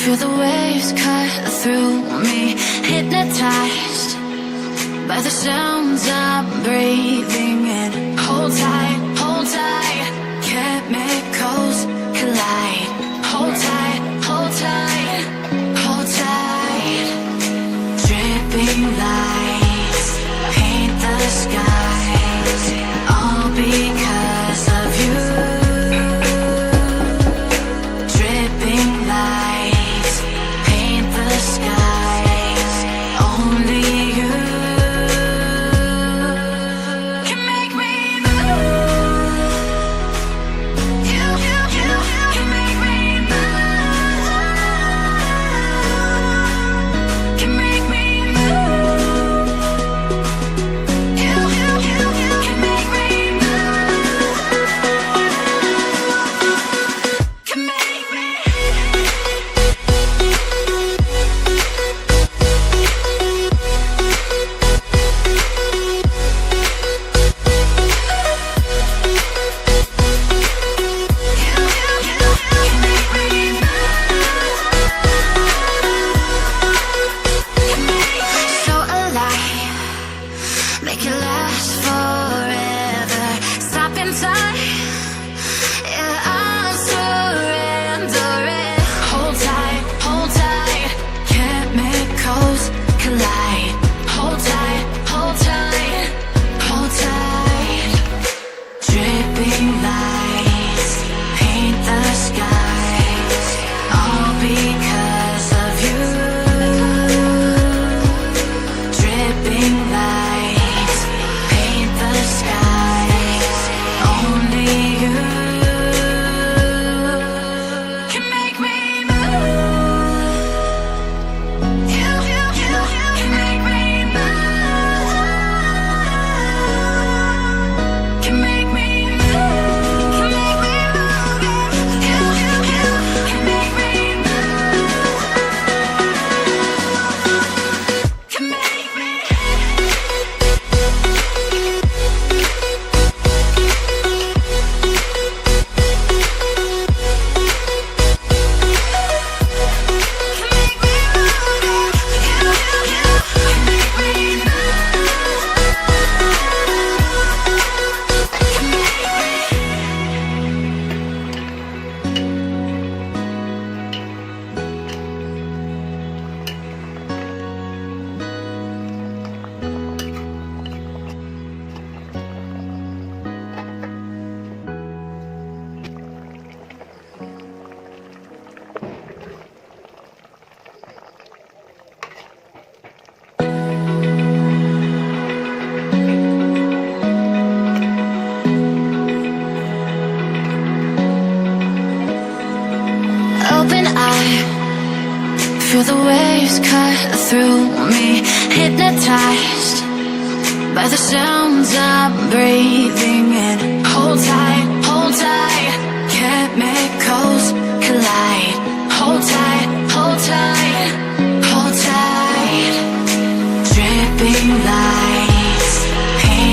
Feel the waves cut through me, hypnotized by the sounds I'm breathing in. Hold tight, chemicals collide. Hold tight, hold tight, hold tight. Dripping lights paint the skies, all because of you. Dripping lights paint the skies, only you can make me move. You can make me move. Can make me move. You can make me move. Can make me. So alive, make it last forever. Stop in time, yeah, I'm surrendering. Hold tight, chemicals collide. Hold tight, hold tight, hold tight. Dripping lights paint the skies, all because of you. Dripping lights paint the skies, only you can make me move. You can make me move. Can make me move. Can make me move. You can make me move. Can make me. Open eye, feel the waves cut through me, hypnotized by the sounds I'm breathing in. Hold